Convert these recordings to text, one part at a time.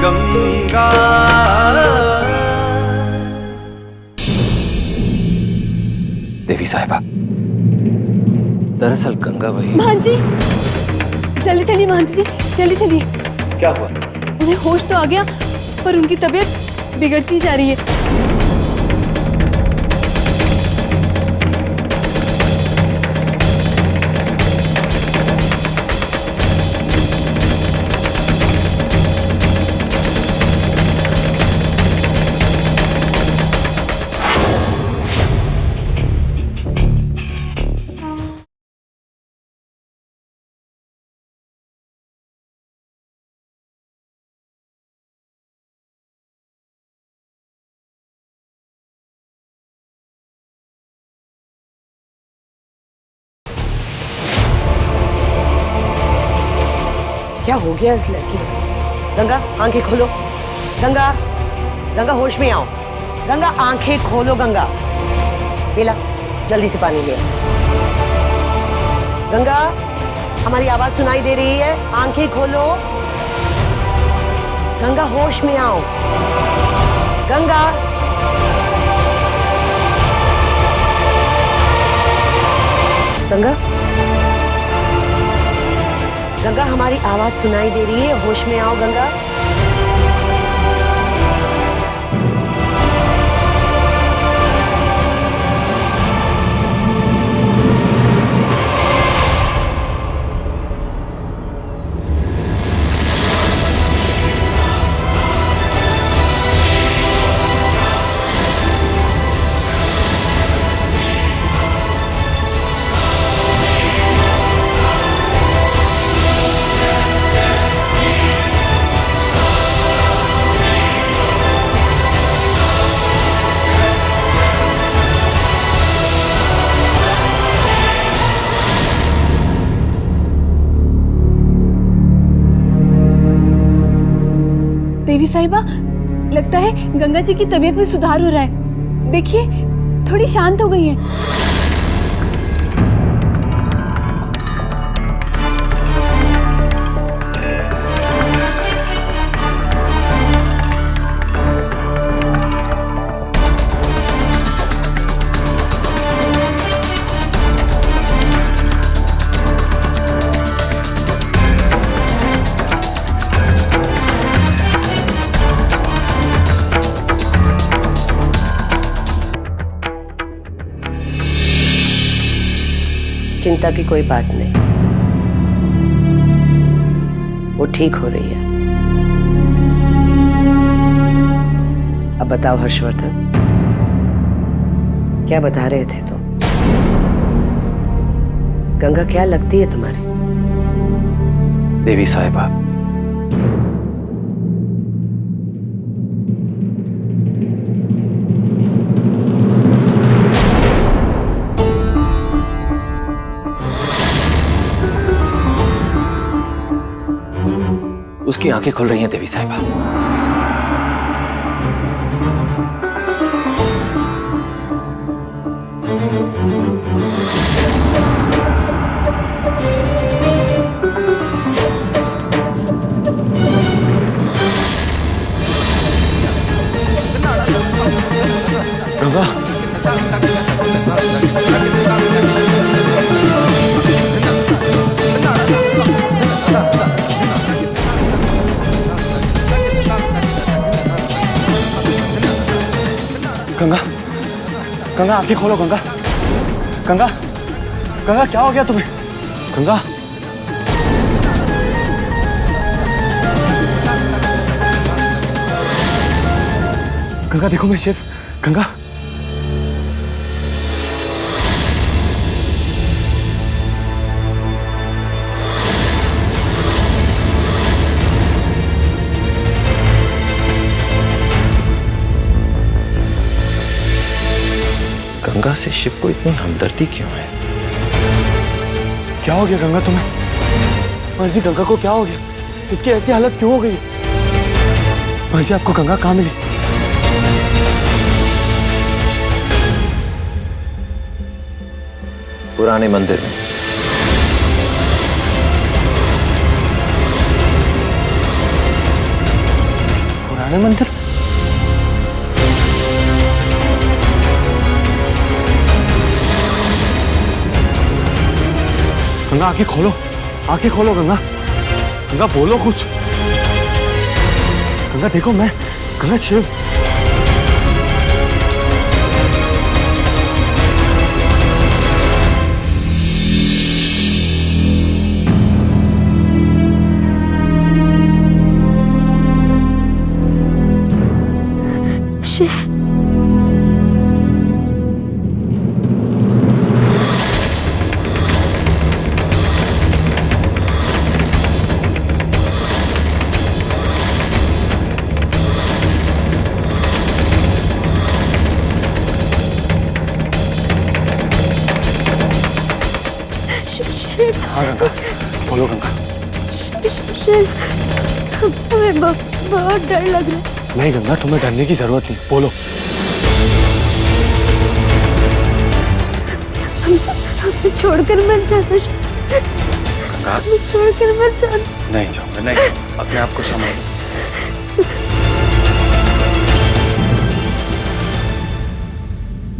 गंगा। देवी साहिबा, दरअसल गंगा वही। महंत जी, जल्दी चलिए महंत जी, जल्दी चलिए। क्या हुआ? उन्हें होश तो आ गया, पर उनकी तबीयत बिगड़ती जा रही है। क्या हो गया इस लड़की को? गंगा आंखें खोलो। गंगा, गंगा होश में आओ। गंगा आंखें खोलो। गंगा बेला, जल्दी से पानी ले आओ। गंगा, हमारी आवाज सुनाई दे रही है? आंखें खोलो। गंगा होश में आओ। गंगा, गंगा, गंगा हमारी आवाज सुनाई दे रही है? होश में आओ गंगा। देवी साहिबा, लगता है गंगा जी की तबीयत में सुधार हो रहा है। देखिए, थोड़ी शांत हो गई हैं। चिंता की कोई बात नहीं, वो ठीक हो रही है। अब बताओ हर्षवर्धन, क्या बता रहे थे तुम? गंगा क्या लगती है तुम्हारी? देवी साहिबा, उसकी आंखें खुल रही हैं देवी साहिबा। गंगा, गंगा, गंगा आंखें खोलो। गंगा, गंगा, गंगा क्या हो गया तुम्हें? गंगा, गंगा देखो मैं शेफ। गंगा, गंगा से शिव को इतनी हमदर्दी क्यों है? क्या हो गया गंगा तुम्हें? मां जी, गंगा को क्या हो गया? इसकी ऐसी हालत क्यों हो गई? मां जी, आपको गंगा कहाँ मिली? पुराने मंदिर में। पुराने मंदिर। गंगा आंखें खोलो, आंखें खोलो गंगा। गंगा बोलो कुछ। गंगा देखो मैं, गंगा शिव। शिव, शिव, हाँ गंगा, बोलो गंगा। शिव, हमें बहुत डर लग रहा है। नहीं गंगा, तुम्हें डरने की जरूरत नहीं, बोलो। हमें छोड़कर मत जाना शिव। गंगा हमें छोड़कर मत जाना। नहीं जाऊंगा, नहीं जाऊंगा। अपने आप को संभालो।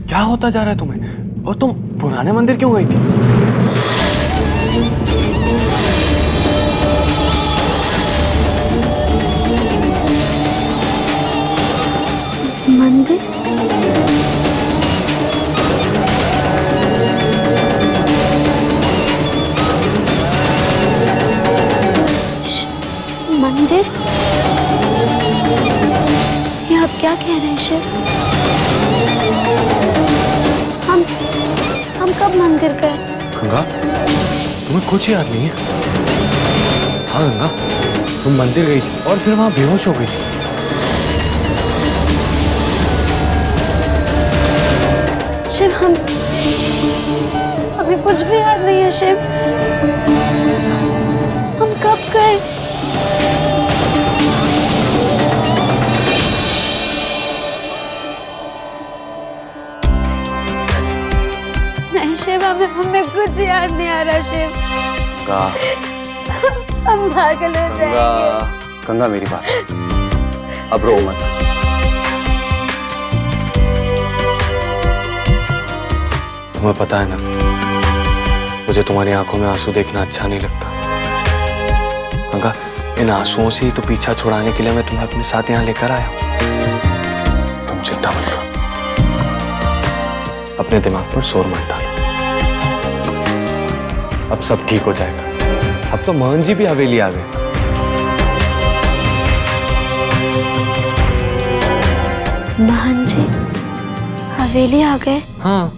क्या होता जा रहा है तुम्हें? और तुम पुराने मंदिर क्यों गई थी? मंदिर? मंदिर? ये आप क्या कह रहे हैं शिव? हम कब मंदिर गए? गंगा, तुम्हें कुछ याद नहीं है? हाँ गंगा, तुम मंदिर गई थी और फिर वहां बेहोश हो गई थी। शिव, हमें कुछ भी याद नहीं है शिव। हम कब गए? नहीं शिव, हमें कुछ याद नहीं आ रहा शिव। गंगा, हम पागल हो गंगा, जाएंगे। गंगा मेरी बात, अब रो मत। तुम्हें पता है ना, मुझे तुम्हारी आंखों में आंसू देखना अच्छा नहीं लगता। गंगा, इन आंसुओं से ही तो पीछा छुड़ाने के लिए मैं तुम्हें अपने साथ यहाँ लेकर आया हूं। तुम चिंता मत करो, अपने दिमाग पर जोर मत डालो। अब सब ठीक हो जाएगा। अब तो मोहन जी भी हवेली आ गए। मोहन जी हवेली आ गए? हाँ,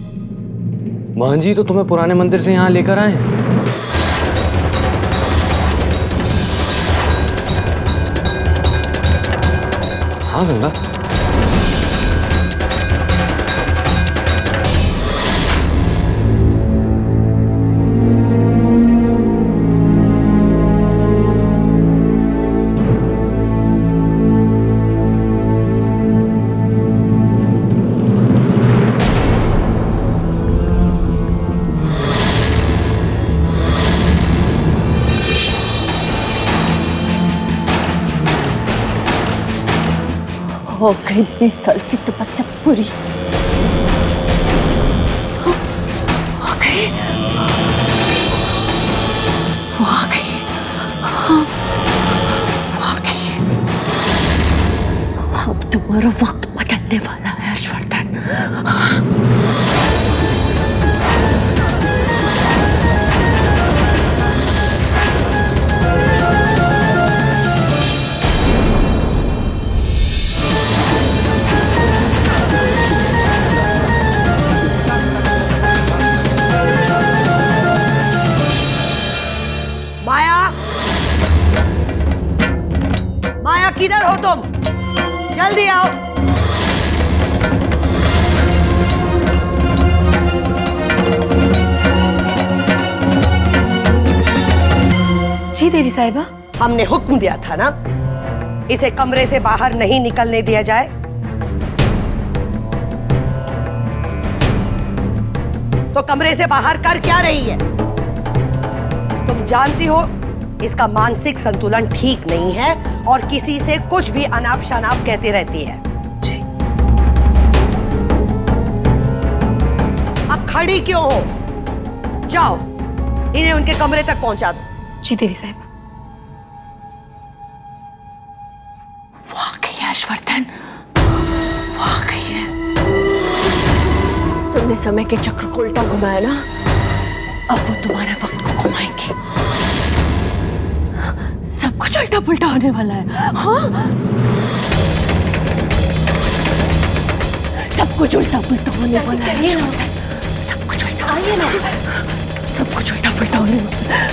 मोहन जी तो तुम्हें पुराने मंदिर से यहाँ लेकर आए हैं। हाँ गंगा, हो गई 20 साल की तपस्या पूरी। हो गई, वो आ गई, वो आ गई। अब तुम्हारा वक्त बदलने वाला है हर्षवर्धन। किधर हो तुम? जल्दी आओ। जी देवी साहिबा। हमने हुक्म दिया था ना, इसे कमरे से बाहर नहीं निकलने दिया जाए। तो कमरे से बाहर कर क्या रही है? तुम जानती हो इसका मानसिक संतुलन ठीक नहीं है और किसी से कुछ भी अनाप शनाप कहती रहती है। जी। अब खड़ी क्यों हो? जाओ इन्हें उनके कमरे तक पहुंचा दो। जी देवी साहिबा। वाकई ऐश्वर्धन, वाकई है। तुमने समय के चक्र को उल्टा घुमाया ना, अब वो तुम्हारे वक्त को घुमाएंगी। सब कुछ उल्टा पुल्टा होने वाला है। हाँ, सब कुछ उल्टा पुल्टा होने वाला है। सब कुछ उल्टा, आइए ना, सब कुछ उल्टा पुल्टा होने वाला है।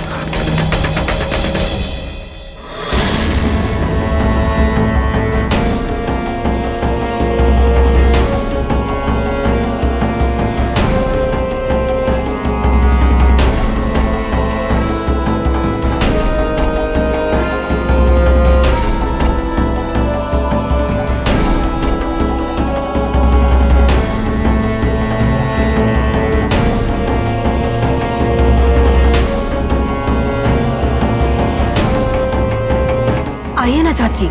आइए ना चाची।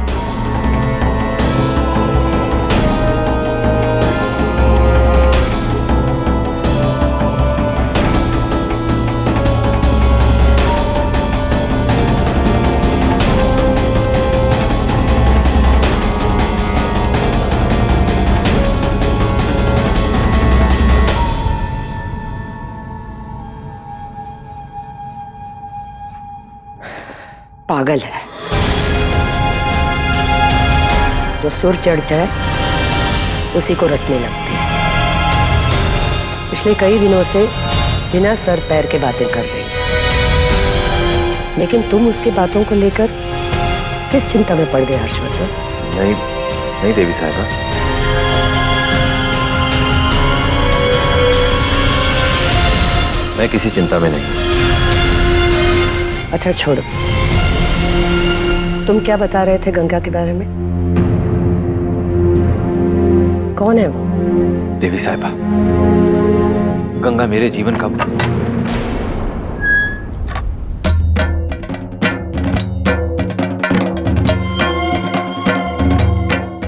पागल है, जो सुर चढ़ जाए उसी को रटने लगते हैं। पिछले कई दिनों से बिना सर पैर के बातें कर रही है, लेकिन तुम उसकी बातों को लेकर किस चिंता में पड़ गए हर्षवर्धन? नहीं नहीं देवी साहिबा, मैं किसी चिंता में नहीं। अच्छा छोड़ो, तुम क्या बता रहे थे गंगा के बारे में? कौन है वो? देवी साहिबा, गंगा मेरे जीवन का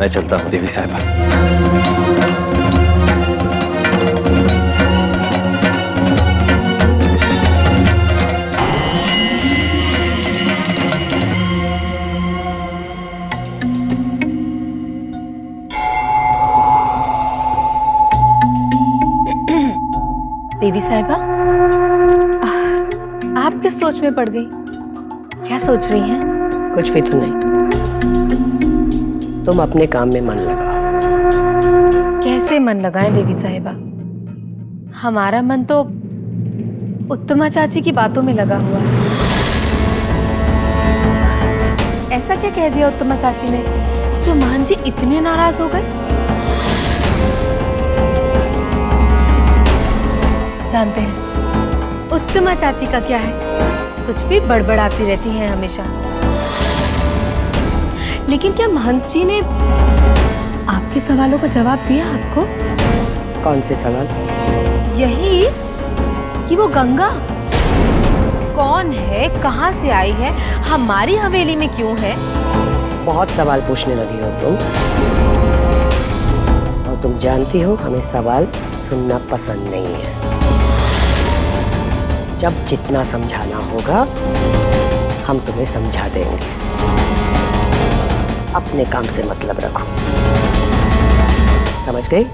मैं चलता हूं देवी साहिबा। देवी साहिबा, आप किस सोच में पड़ गई? क्या सोच रही हैं? कुछ भी तो नहीं, तुम अपने काम में मन लगाओ। कैसे मन लगाएं देवी साहिबा? हमारा मन तो उत्तमा चाची की बातों में लगा हुआ है। ऐसा क्या कह दिया उत्तमा चाची ने जो महंत जी इतने नाराज हो गए? जानते हैं उत्तमा चाची का क्या है, कुछ भी बड़बड़ाती रहती हैं हमेशा। लेकिन क्या महंत जी ने आपके सवालों का जवाब दिया आपको? कौन से सवाल? यही कि वो गंगा कौन है, कहां से आई है, हमारी हवेली में क्यों है? बहुत सवाल पूछने लगी हो तुम, और तुम जानती हो हमें सवाल सुनना पसंद नहीं है। जब जितना समझाना होगा हम तुम्हें समझा देंगे। अपने काम से मतलब रखो, समझ गई?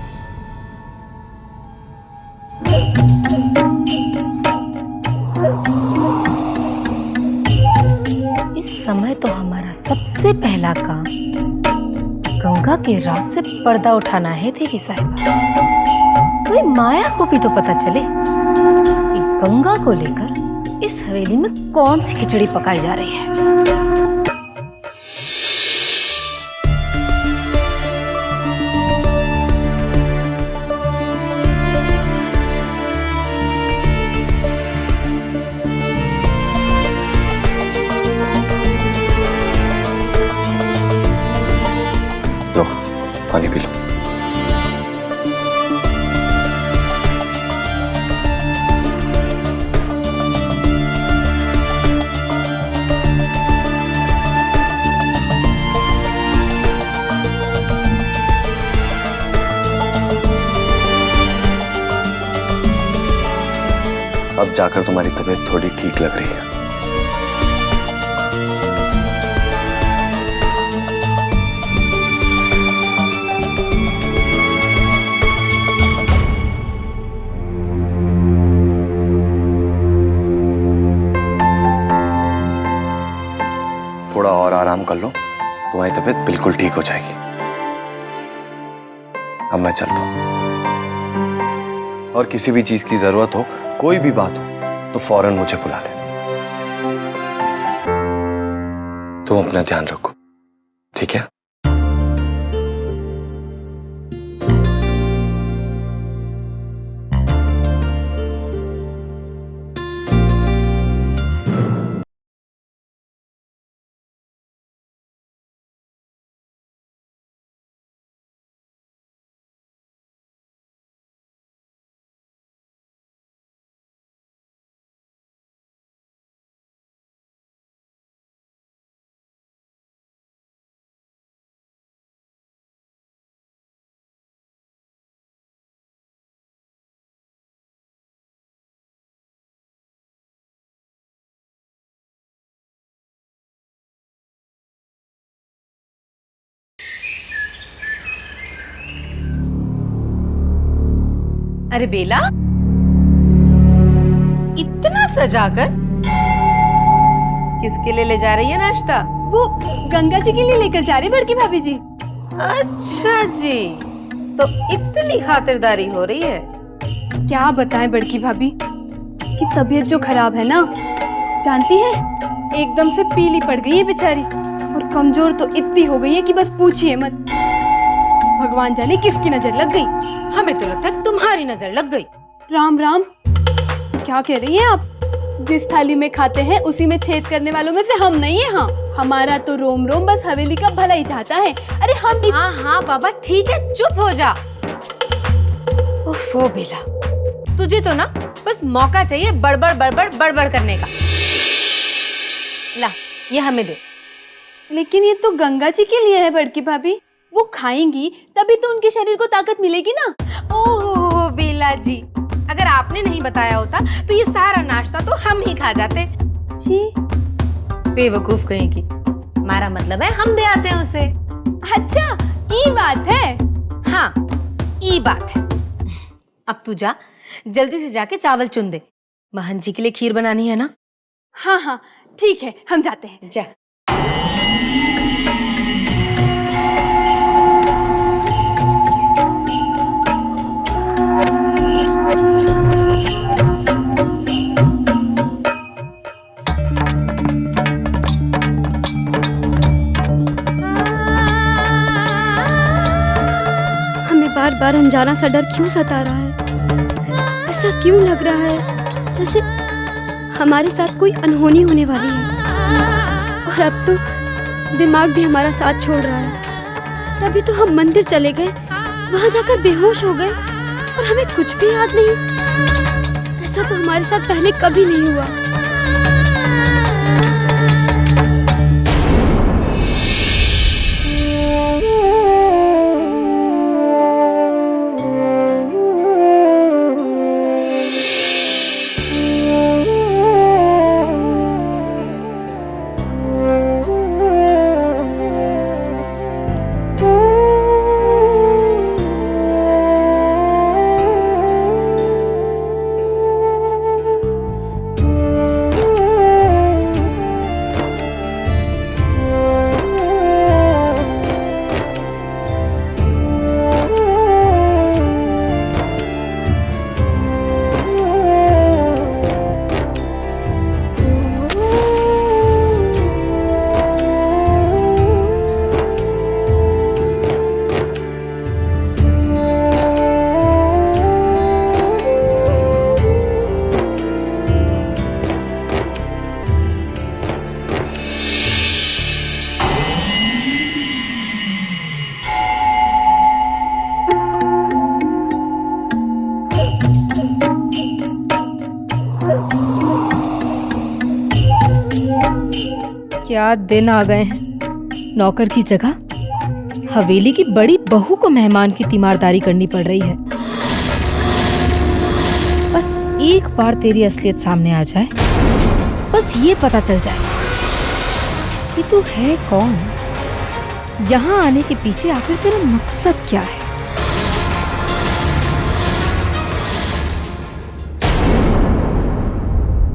इस समय तो हमारा सबसे पहला काम गंगा के राज से पर्दा उठाना है देवी साहिबा। कोई माया को भी तो पता चले कि गंगा को लेकर इस हवेली में कौन सी खिचड़ी पकाई जा रही है। लो पानी पी लो। अब जाकर तुम्हारी तबीयत थोड़ी ठीक लग रही है। थोड़ा और आराम कर लो, तुम्हारी तबीयत बिल्कुल ठीक हो जाएगी। अब मैं चलता हूं, और किसी भी चीज की जरूरत हो, कोई भी बात हो, तो फौरन मुझे बुला ले। तुम अपना ध्यान रखो, ठीक है? अरे बेला, इतना सजाकर किसके लिए ले जा रही है नाश्ता? वो गंगा जी के लिए लेकर जा रही बड़की भाभी जी। अच्छा जी, तो इतनी खातिरदारी हो रही है। क्या बताएं बड़की भाभी कि तबीयत जो खराब है ना, जानती है, एकदम से पीली पड़ गई है बेचारी, और कमजोर तो इतनी हो गई है कि बस पूछिए मत। भगवान जाने किसकी नजर लग गई। हमें तो लगता है तुम्हारी नजर लग गई। राम राम, क्या कह रही हैं आप? जिस थाली में खाते हैं उसी में छेद करने वालों में से हम नहीं है। हाँ, हमारा तो रोम रोम बस हवेली का भला ही चाहता है। अरे हम भी। हाँ हाँ बाबा ठीक है, चुप हो जा। ओफो बेला, तुझे तो ना बस मौका चाहिए बड़बड़ बड़बड़ बड़बड़ करने का। ला, ये हमें दे। लेकिन ये तो गंगा जी के लिए है बड़की भाभी, वो खाएंगी तभी तो उनके शरीर को ताकत मिलेगी ना। ओहो बेला जी, अगर आपने नहीं बताया होता तो ये सारा नाश्ता तो हम ही खा जाते। जी बेवकूफ कहेंगी, हमारा मतलब है हम दे आते हैं उसे। अच्छा, ये बात है। हाँ, ये बात है। अब तू जा, जल्दी से जाके चावल चुन दे, महन जी के लिए खीर बनानी है ना। हाँ हाँ ठीक है, हम जाते हैं। जा। बार बार अनजाना सा डर क्यों सता रहा है? ऐसा क्यों लग रहा है जैसे हमारे साथ कोई अनहोनी होने वाली है। और अब तो दिमाग भी हमारा साथ छोड़ रहा है। तभी तो हम मंदिर चले गए, वहां जाकर बेहोश हो गए और हमें कुछ भी याद नहीं। ऐसा तो हमारे साथ पहले कभी नहीं हुआ। क्या दिन आ गए हैं। नौकर की जगह हवेली की बड़ी बहू को मेहमान की तीमारदारी करनी पड़ रही है। बस एक बार तेरी असलियत सामने आ जाए, बस ये पता चल जाए कि तू है कौन, यहाँ आने के पीछे आखिर तेरा मकसद क्या है।